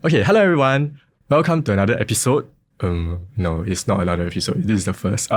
Okay, hello everyone. Welcome to another episode. No, it's not another episode. This is the first.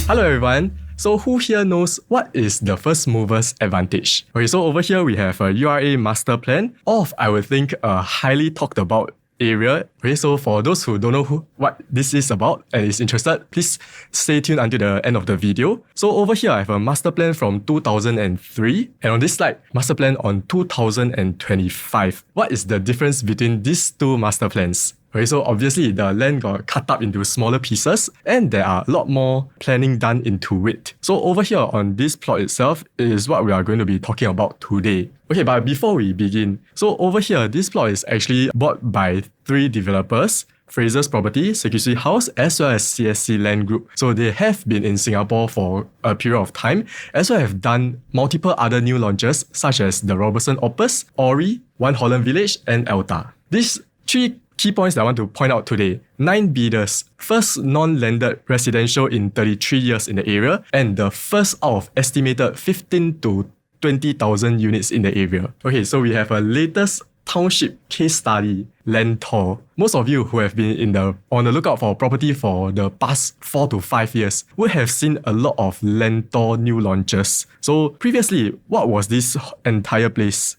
Hello everyone. So who here knows what is the first mover's advantage? Okay, so over here we have a URA Master Plan of, I would think, a highly talked about area. Okay, so for those who don't know what this is about and is interested, please stay tuned until the end of the video. So over here I have a master plan from 2003, and on this slide, master plan on 2025. What is the difference between these two master plans? Okay, so obviously the land got cut up into smaller pieces and there are a lot more planning done into it. So over here on this plot itself is what we are going to be talking about today. Okay, but before we begin, so over here, this plot is actually bought by 3 developers, Fraser's Property, Security House, as well as CSC Land Group. So they have been in Singapore for a period of time, as well have done multiple other new launches such as the Robertson Opus, Ori, One Holland Village, and Alta. These 3 key points that I want to point out today. 9 bidders, first non-landed residential in 33 years in the area, and the first out of estimated 15 to 20,000 units in the area. Okay, so we have a latest Township case study, Lentor. Most of you who have been on the lookout for property for the past 4 to 5 years would have seen a lot of Lentor new launches. So previously, what was this entire place?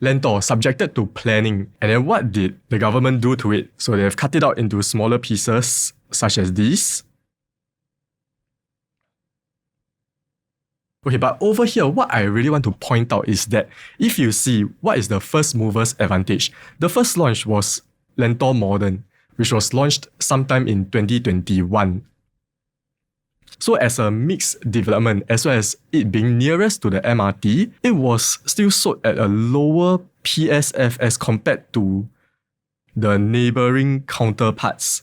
Lentor subjected to planning, and then what did the government do to it? So they have cut it out into smaller pieces such as these. Okay, but over here, what I really want to point out is that if you see what is the first mover's advantage, the first launch was Lentor Modern, which was launched sometime in 2021. So as a mixed development, as well as it being nearest to the MRT, it was still sold at a lower PSF as compared to the neighboring counterparts,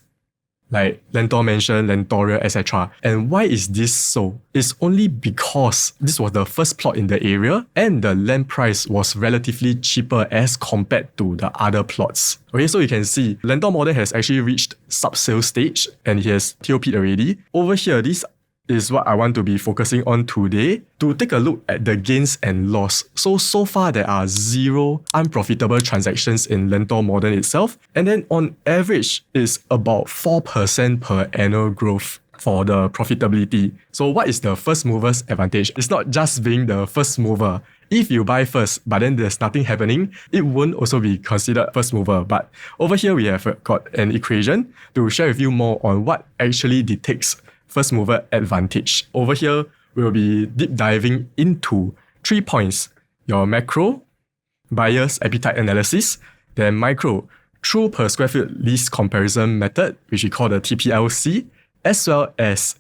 like Lentor Mansion, Lentoria, etc. And why is this so? It's only because this was the first plot in the area and the land price was relatively cheaper as compared to the other plots. Okay, so you can see Lentor Modern has actually reached sub-sale stage and it has TOP'd already. Over here, this is what I want to be focusing on today to take a look at the gains and loss. So far there are 0 unprofitable transactions in Lentor Modern itself, and then on average is about 4% per annual growth for the profitability. So what is the first mover's advantage? It's not just being the first mover. If you buy first, but then there's nothing happening, it won't also be considered first mover. But over here we have got an equation to share with you more on what actually dictates first mover advantage. Over here, we'll be deep diving into 3 points: your macro, buyer's appetite analysis, then micro, true per square foot lease comparison method, which we call the TPLC, as well as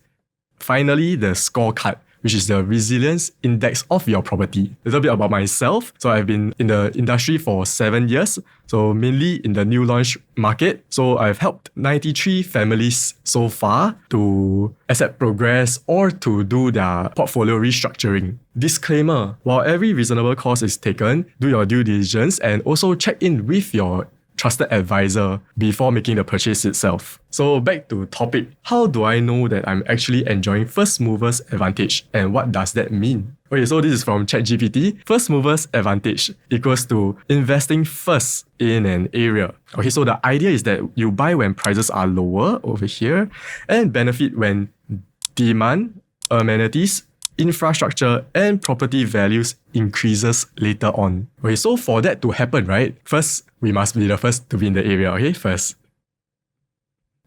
finally the scorecard, which is the resilience index of your property. A little bit about myself. So I've been in the industry for 7 years, so mainly in the new launch market. So I've helped 93 families so far to asset progress or to do their portfolio restructuring. Disclaimer, while every reasonable cost is taken, do your due diligence and also check in with your trusted advisor before making the purchase itself. So back to topic, how do I know that I'm actually enjoying first mover's advantage and what does that mean? Okay, so this is from ChatGPT. First mover's advantage equals to investing first in an area. Okay, so the idea is that you buy when prices are lower over here and benefit when demand, amenities, infrastructure, and property values increases later on. Okay, so for that to happen, right, first, we must be the first to be in the area, okay, first.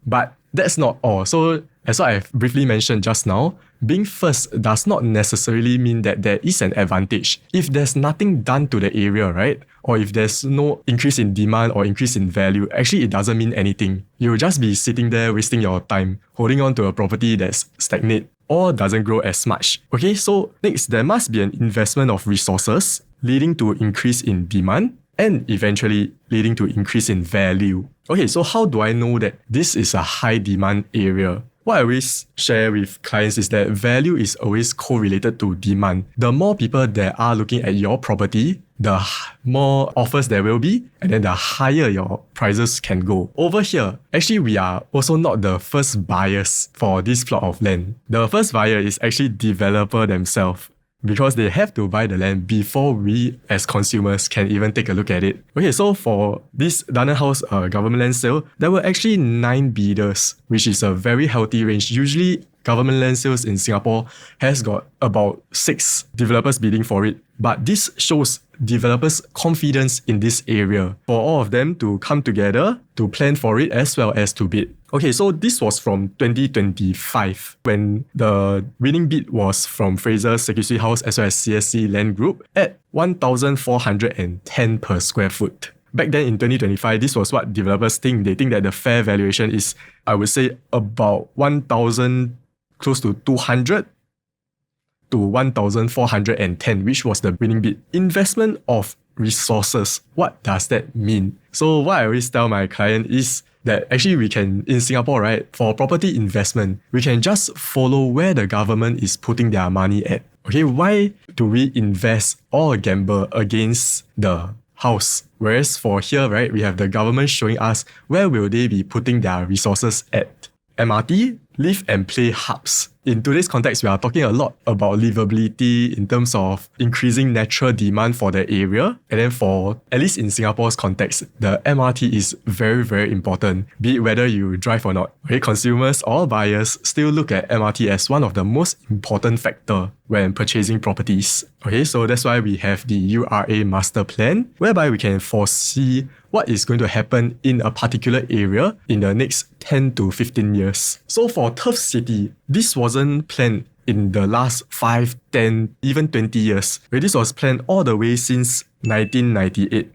But that's not all. So as what I've briefly mentioned just now, being first does not necessarily mean that there is an advantage. If there's nothing done to the area, right, or if there's no increase in demand or increase in value, actually it doesn't mean anything. You'll just be sitting there wasting your time, holding on to a property that's stagnant or doesn't grow as much. Okay, so next, there must be an investment of resources leading to increase in demand and eventually leading to increase in value. Okay, so how do I know that this is a high demand area? What I always share with clients is that value is always correlated to demand. The more people that are looking at your property, the more offers there will be, and then the higher your prices can go. Over here, actually we are also not the first buyers for this plot of land. The first buyer is actually developer themselves. because they have to buy the land before we as consumers can even take a look at it. Okay, so for this Dunearn House government land sale, there were actually 9 bidders, which is a very healthy range. Usually, government land sales in Singapore has got about 6 developers bidding for it. But this shows developers' confidence in this area for all of them to come together to plan for it as well as to bid. Okay, so this was from 2025 when the winning bid was from Fraser Security House as well as CSC Land Group at 1,410 per square foot. Back then in 2025, this was what developers think. They think that the fair valuation is, I would say, about 1,000, close to 200 to 1,410, which was the winning bid. Investment of resources. What does that mean? So what I always tell my client is that actually we can, in Singapore, right, for property investment, we can just follow where the government is putting their money at. Okay, why do we invest or gamble against the house? Whereas for here, right, we have the government showing us where will they be putting their resources at. MRT, live and play hubs. In today's context, we are talking a lot about livability in terms of increasing natural demand for the area. And then for, at least in Singapore's context, the MRT is very, very important, be it whether you drive or not. Okay, consumers or buyers still look at MRT as one of the most important factor when purchasing properties. Okay, so that's why we have the URA Master Plan, whereby we can foresee what is going to happen in a particular area in the next 10 to 15 years. So for Turf City, this wasn't planned in the last 5, 10, even 20 years. This was planned all the way since 1998.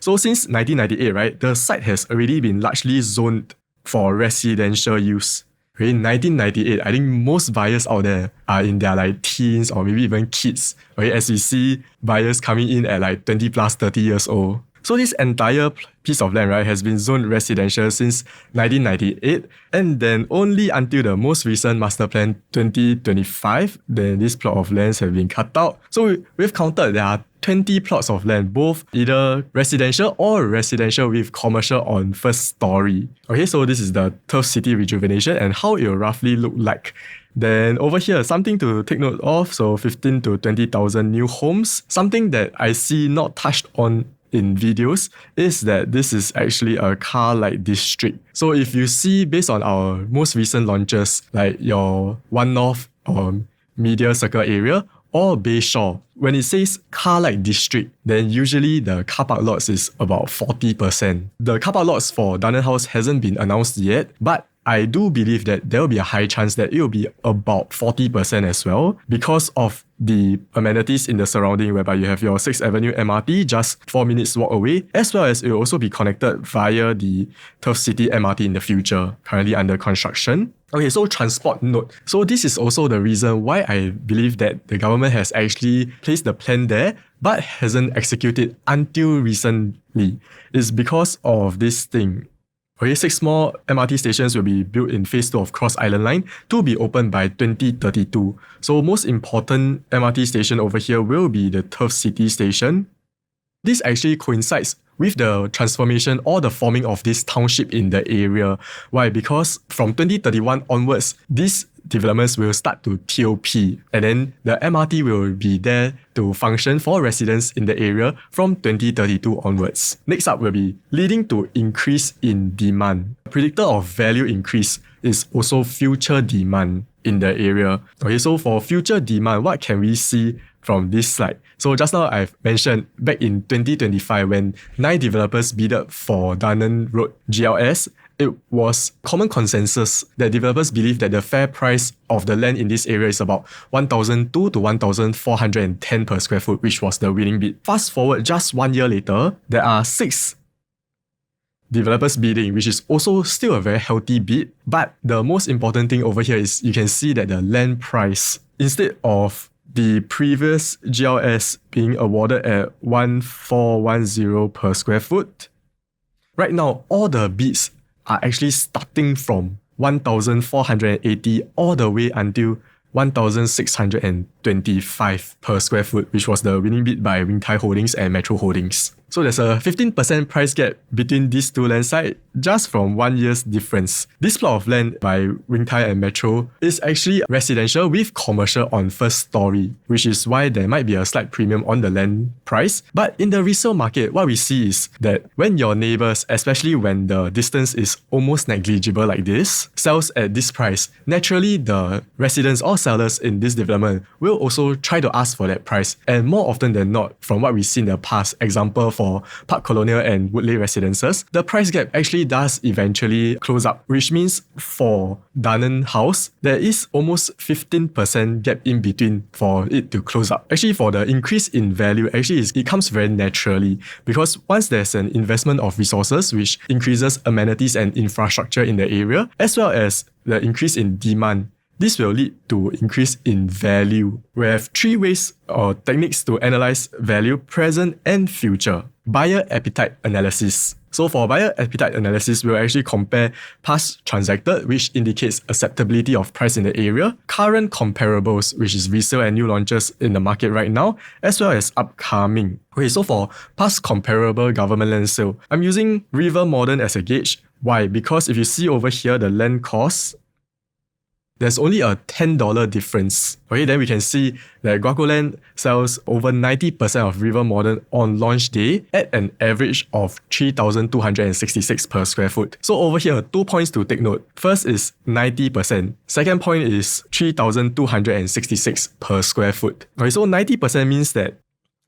So since 1998, right, the site has already been largely zoned for residential use. In 1998, I think most buyers out there are in their like teens or maybe even kids. Okay, as we see buyers coming in at like 20 plus 30 years old. So this entire piece of land, right, has been zoned residential since 1998, and then only until the most recent master plan 2025, then this plot of lands have been cut out. So we've counted there are 20 plots of land, both either residential or residential with commercial on first story. Okay, so this is the Turf City rejuvenation and how it will roughly look like. Then over here, something to take note of, so 15 to 20,000 new homes. Something that I see not touched on in videos is that this is actually a car-like district. So if you see based on our most recent launches, like your One North or Media Circle area or Bayshore, when it says car-like district, then usually the car park lots is about 40%. The car park lots for Dunearn House hasn't been announced yet, but I do believe that there will be a high chance that it will be about 40% as well because of the amenities in the surrounding, whereby you have your 6th Avenue MRT just 4 minutes walk away, as well as it will also be connected via the Turf City MRT in the future, currently under construction. Okay, so transport note. So this is also the reason why I believe that the government has actually placed the plan there, but hasn't executed until recently. It's because of this thing. Okay, 6 more MRT stations will be built in phase 2 of Cross Island Line to be opened by 2032. So most important MRT station over here will be the Turf City station. This actually coincides with the transformation or the forming of this township in the area. Why? Because from 2031 onwards, these developments will start to TOP, and then the MRT will be there to function for residents in the area from 2032 onwards. Next up will be leading to increase in demand. Predictor of value increase is also future demand in the area. Okay, so for future demand, what can we see from this slide? So just now I've mentioned back in 2025 when 9 developers bidded for Dunearn Road GLS, it was common consensus that developers believe that the fair price of the land in this area is about 1,002 to 1,410 per square foot, which was the winning bid. Fast forward just 1 year later, there are 6 developers bidding, which is also still a very healthy bid. But the most important thing over here is you can see that the land price, instead of the previous GLS being awarded at 1,410 per square foot, right now all the bids are actually starting from 1,480 all the way until 1,610 25 per square foot, which was the winning bid by Wing Tai Holdings and Metro Holdings. So there's a 15% price gap between these two land sites just from 1 year's difference. This plot of land by Wing Tai and Metro is actually residential with commercial on first story, which is why there might be a slight premium on the land price. But in the resale market, what we see is that when your neighbors, especially when the distance is almost negligible like this, sells at this price, naturally the residents or sellers in this development will also try to ask for that price. And more often than not, from what we see in the past, example for Park Colonial and Woodley residences, the price gap actually does eventually close up, which means for Dunearn House, there is almost 15% gap in between for it to close up. Actually, for the increase in value, it comes very naturally because once there's an investment of resources which increases amenities and infrastructure in the area, as well as the increase in demand, this will lead to increase in value. We have 3 ways or techniques to analyze value, present and future. Buyer appetite analysis. So for buyer appetite analysis, we'll actually compare past transacted, which indicates acceptability of price in the area, current comparables, which is resale and new launches in the market right now, as well as upcoming. Okay, so for past comparable government land sale, I'm using URA Modern as a gauge. Why? Because if you see over here, the land cost, there's only a $10 difference. Okay, then we can see that Guaco Land sells over 90% of URA Modern on launch day at an average of 3,266 per square foot. So over here, 2 points to take note. First is 90%. Second point is 3,266 per square foot. Okay, so 90% means that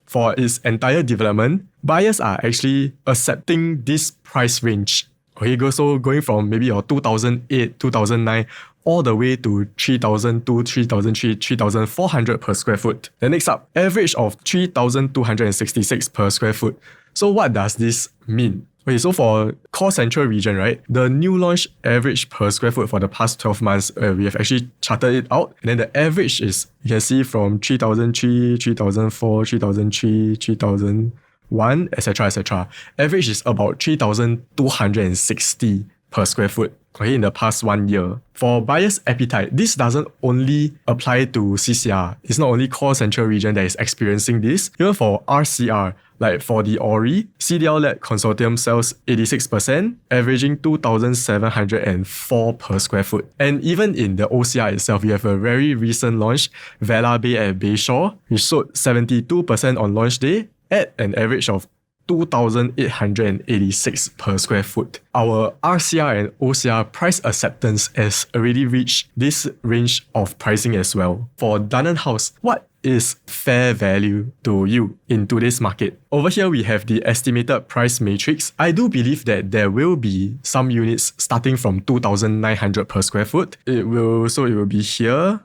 for its entire development, buyers are actually accepting this price range. Okay, so going from maybe your 2008, 2009, all the way to 3,002, 3,003, 3,400 per square foot. Then next up, average of 3,266 per square foot. So what does this mean? Okay, so for core central region, right, the new launch average per square foot for the past 12 months, we have actually charted it out. And then the average is, you can see from 3,003, 3,004, 3,003, 3,001, etc., etc. Average is about 3,260 per square foot. Okay, in the past 1 year. For buyer's appetite, this doesn't only apply to CCR. It's not only core central region that is experiencing this. Even for RCR, like for the ORI, CDL-led consortium sells 86%, averaging 2,704 per square foot. And even in the OCR itself, we have a very recent launch, Vela Bay at Bayshore, which sold 72% on launch day at an average of 2,886 per square foot. Our RCR and OCR price acceptance has already reached this range of pricing as well. For Dunearn House, what is fair value to you in today's market? Over here, we have the estimated price matrix. I do believe that there will be some units starting from 2,900 per square foot. It will be here.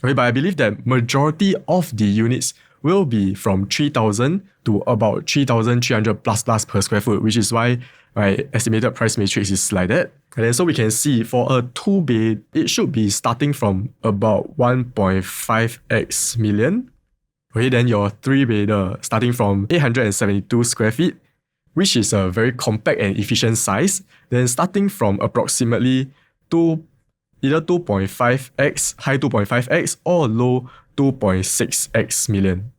Okay, but I believe that majority of the units will be from 3,000 to about 3,300 plus per square foot, which is why my estimated price matrix is like that. And then so we can see for a 2-bed, it should be starting from about 1.5x million. Okay, then your 3-bedder starting from 872 square feet, which is a very compact and efficient size. Then starting from approximately either 2.5x, high 2.5x or low 2.6x million.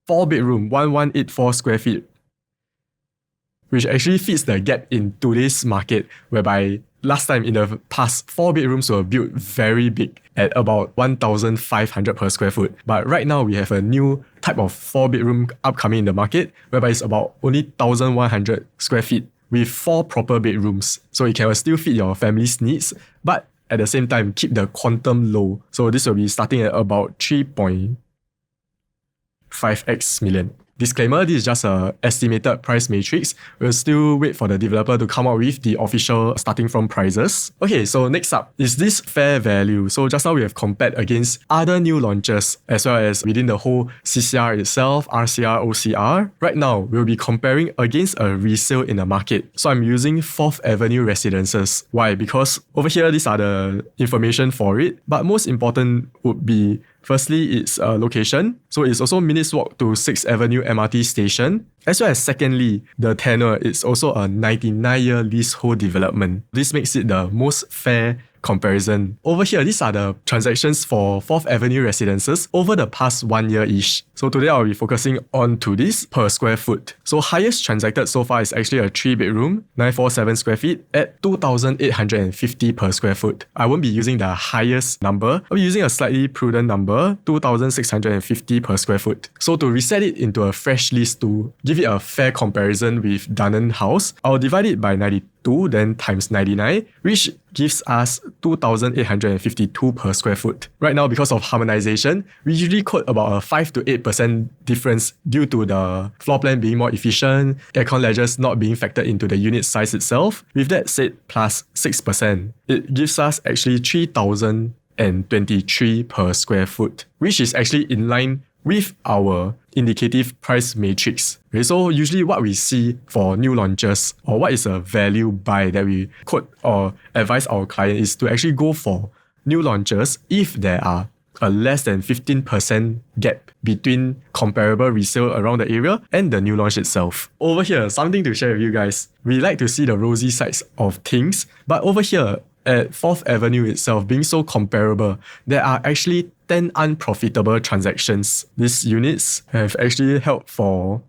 4-bedroom, 1,184 square feet, which actually fits the gap in today's market, whereby last time in the past, 4-bedrooms were built very big at about 1,500 per square foot. But right now, we have a new type of 4-bedroom upcoming in the market, whereby it's about only 1,100 square feet with 4 proper bedrooms. So it can still fit your family's needs, but at the same time, keep the quantum low. So this will be starting at about 3.5x million. Disclaimer, this is just an estimated price matrix. We'll still wait for the developer to come out with the official starting from prices. Okay, so next up is this fair value. So just now we have compared against other new launches as well as within the whole CCR itself, RCR, OCR. Right now, we'll be comparing against a resale in the market. So I'm using 4th Avenue residences. Why? Because over here, these are the information for it. But most important would be firstly, its location. So it's also minutes walk to 6th Avenue MRT station. As well as secondly, the tenure is also a 99-year leasehold development. This makes it the most fair comparison. Over here, these are the transactions for 4th Avenue residences over the past 1 year-ish. So today I'll be focusing on to this per square foot. So highest transacted so far is actually a 3-bedroom, 947 square feet at 2,850 per square foot. I won't be using the highest number. I'll be using a slightly prudent number, 2,650 per square foot. So to reset it into a fresh list to give it a fair comparison with Dunearn House, I'll divide it by 92, then times 99, which gives us 2,852 per square foot. Right now, because of harmonization, we usually quote about a 5 to 8% difference due to the floor plan being more efficient, aircon ledgers not being factored into the unit size itself. With that said, plus 6%, it gives us actually 3,023 per square foot, which is actually in line with our indicative price matrix. Okay, so usually what we see for new launches, or what is a value buy that we quote or advise our client, is to actually go for new launches if there are a less than 15% gap between comparable resale around the area and the new launch itself. Over here, something to share with you guys. We like to see the rosy sides of things, but over here at 4th Avenue itself being so comparable, there are actually 10 unprofitable transactions. These units have actually held for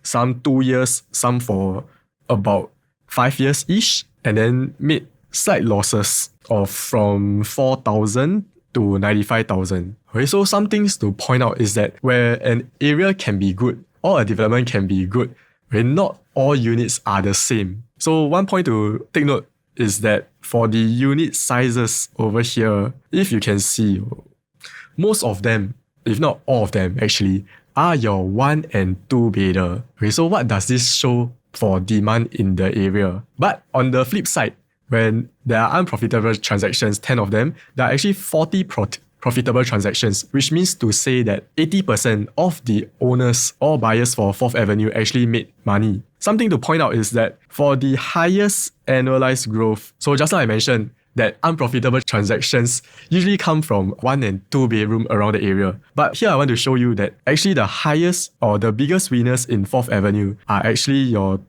some 2 years, some for about 5 years-ish, and then made slight losses of from 4,000 to 95,000. Okay, so some things to point out is that where an area can be good or a development can be good, okay, not all units are the same. So one point to take note is that for the unit sizes over here, if you can see, most of them, if not all of them actually, are your 1 and 2 bedder. Okay, so what does this show for demand in the area? But on the flip side, when there are unprofitable transactions, 10 of them, there are actually 40 profitable transactions, which means to say that 80% of the owners or buyers for 4th Avenue actually made money. Something to point out is that for the highest annualized growth, so just like I mentioned, that unprofitable transactions usually come from 1 and 2 bedroom around the area. But here I want to show you that actually the highest or the biggest winners in 4th Avenue are actually your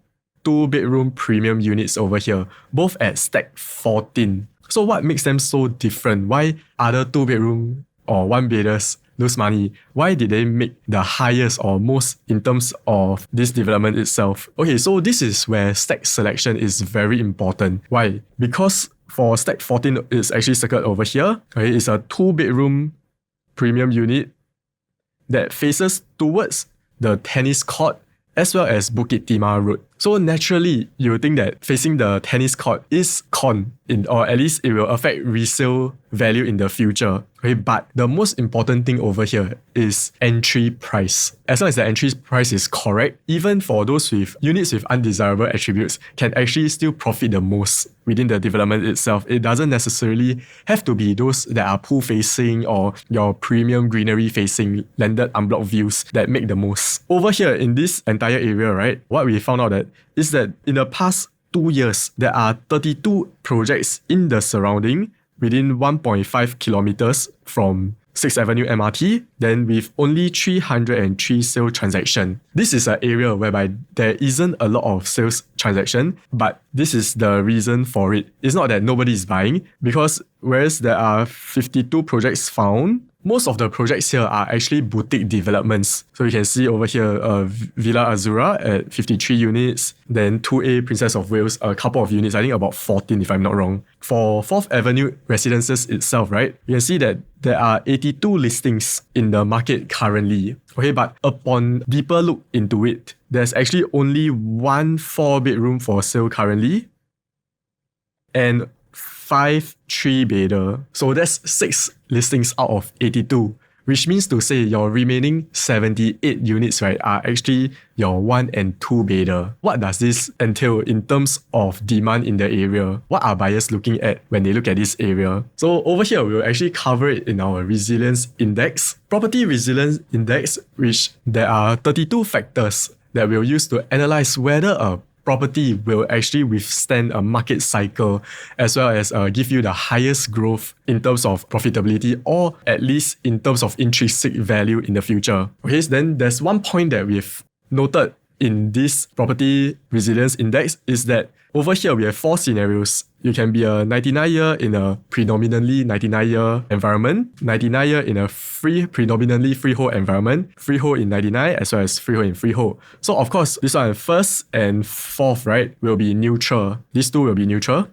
2-bedroom premium units over here, both at stack 14. So what makes them so different? Why other 2-bedroom or 1-bedders lose money? Why did they make the highest or most in terms of this development itself? Okay, so this is where stack selection is very important. Why? Because for stack 14, it's actually circled over here. Okay, it's a 2-bedroom premium unit that faces towards the tennis court as well as Bukit Timah Road. So naturally, you would think that facing the tennis court is or at least it will affect resale value in the future. Okay, but the most important thing over here is entry price. As long as the entry price is correct, even for those with units with undesirable attributes can actually still profit the most within the development itself. It doesn't necessarily have to be those that are pool facing or your premium greenery facing landed unblocked views that make the most. Over here in this entire area, right, what we found out is that in the past 2 years, there are 32 projects in the surrounding within 1.5 kilometers from 6th Avenue MRT, then with only 303 sale transaction. This is an area whereby there isn't a lot of sales transaction, but this is the reason for it. It's not that nobody is buying, because whereas there are 52 projects found, most of the projects here are actually boutique developments. So you can see over here, Villa Azura at 53 units, then 2A Princess of Wales, a couple of units, I think about 14 if I'm not wrong. For 4th Avenue residences itself, right, you can see that there are 82 listings in the market currently. Okay, but upon deeper look into it, there's actually only 1 4-bedroom for sale currently, and 5 3-bedder. So that's 6 listings out of 82, which means to say your remaining 78 units, right, are actually your 1 and 2-bedder. What does this entail in terms of demand in the area? What are buyers looking at when they look at this area? So over here, we'll actually cover it in our resilience index. Property resilience index, which there are 32 factors that we'll use to analyze whether a property will actually withstand a market cycle, as well as give you the highest growth in terms of profitability, or at least in terms of intrinsic value in the future. Okay, so then there's one point that we've noted in this property resilience index is that over here we have 4 scenarios. You can be a 99-year in a predominantly 99-year environment, 99-year in a predominantly freehold environment, freehold in 99 as well as freehold in freehold. So of course, this one first and fourth, right, will be neutral. These two will be neutral.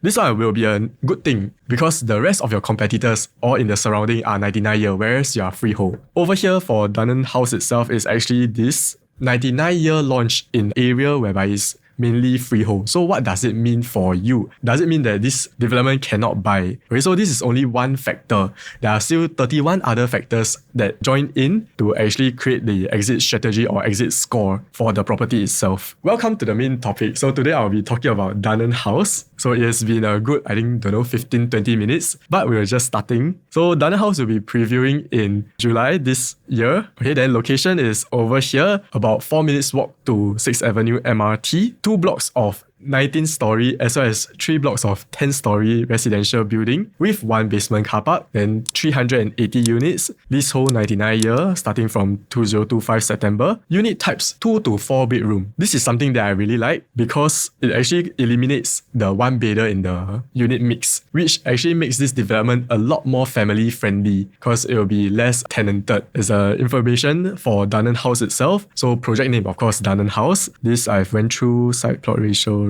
This one will be a good thing because the rest of your competitors all in the surrounding are 99-year, whereas you are freehold. Over here for Dunearn House itself is actually this 99-year launch in area whereby it's mainly freehold. So what does it mean for you? Does it mean that this development cannot buy? Okay, so this is only one factor. There are still 31 other factors that join in to actually create the exit strategy or exit score for the property itself. Welcome to the main topic. So today I'll be talking about Dunearn House. So it has been a good, 15-20 minutes, but we're just starting. So Dunearn House will be previewing in July this year. Okay, then location is over here, about 4 minutes walk to 6th Avenue MRT. 2 blocks of 19-story as well as 3 blocks of 10-story residential building with 1 basement car park, then 380 units, leasehold 99-year starting from 2025 September. Unit types 2 to 4 bedroom. This is something that I really like because it actually eliminates the 1-bedder in the unit mix, which actually makes this development a lot more family friendly because it will be less tenanted. As information for Dunearn House itself, so project name of course Dunearn House. This I've went through site plot ratio.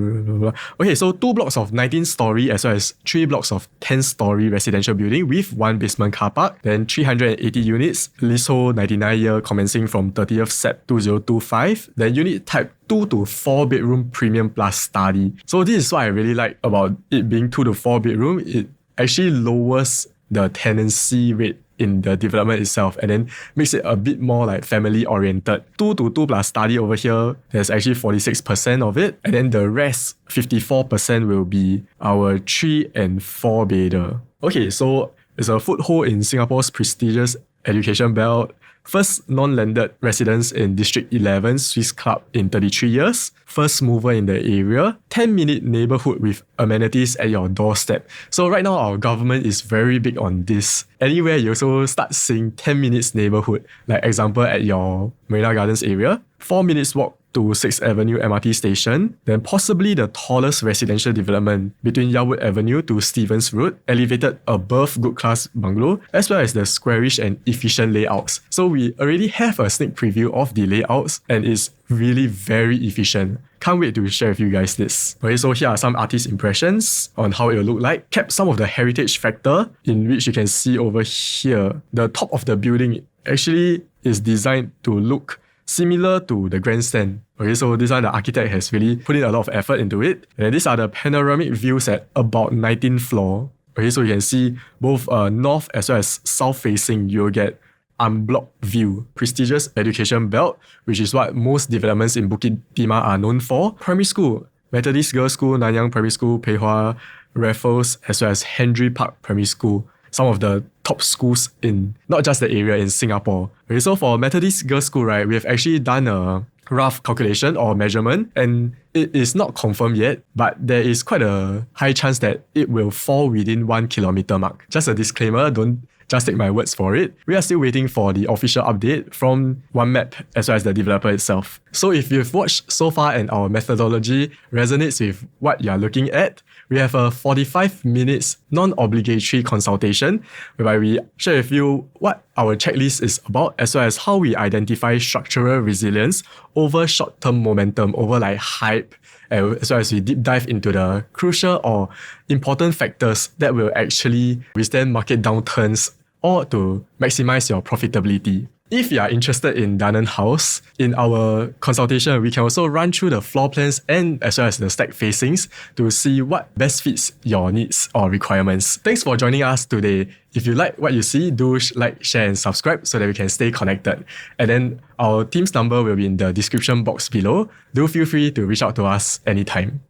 Okay, so 2 blocks of 19-story as well as 3 blocks of 10-story residential building with 1 basement car park, then 380 units, leasehold 99-year commencing from 30th Sep 2025, then unit type 2 to 4 bedroom premium plus study. So this is what I really like about it being 2 to 4 bedroom. It actually lowers the tenancy rate in the development itself and then makes it a bit more like family oriented. 2 to 2 plus study over here, there's actually 46% of it, and then the rest 54% will be our 3 and 4 bedder. Okay, so it's a foothold in Singapore's prestigious education belt, first non-landed residence in District 11 Swiss Club in 33 years, first mover in the area, 10-minute neighborhood with amenities at your doorstep. So right now our government is very big on this. Anywhere you also start seeing 10 minutes neighborhood, like example at your Marina Gardens area, 4 minutes walk to 6th Avenue MRT station, then possibly the tallest residential development between Yarwood Avenue to Stevens Road, elevated above good class bungalow, as well as the squarish and efficient layouts. So we already have a sneak preview of the layouts and it's really very efficient. Can't wait to share with you guys this. Okay, so here are some artist impressions on how it will look like. Kept some of the heritage factor in which you can see over here. The top of the building actually is designed to look similar to the grandstand. Okay, so this one the architect has really put in a lot of effort into it. And these are the panoramic views at about 19th floor. Okay, so you can see both north as well as south facing, you'll get unblocked view. Prestigious education belt, which is what most developments in Bukit Timah are known for. Primary school, Methodist Girls' School, Nanyang Primary School, Pei Hwa, Raffles, as well as Henry Park Primary School. Some of the top schools in not just the area in Singapore. Okay, so for Methodist Girls' School, right, we have actually done a rough calculation or measurement, and it is not confirmed yet, but there is quite a high chance that it will fall within 1 kilometer mark. Just a disclaimer, don't just take my words for it. We are still waiting for the official update from One Map as well as the developer itself. So if you've watched so far and our methodology resonates with what you're looking at, we have a 45 minutes non-obligatory consultation whereby we share with you what our checklist is about as well as how we identify structural resilience over short-term momentum, over like hype, as well as we deep dive into the crucial or important factors that will actually withstand market downturns or to maximize your profitability. If you are interested in Dunearn House, in our consultation, we can also run through the floor plans and as well as the stack facings to see what best fits your needs or requirements. Thanks for joining us today. If you like what you see, do like, share and subscribe so that we can stay connected. And then our team's number will be in the description box below. Do feel free to reach out to us anytime.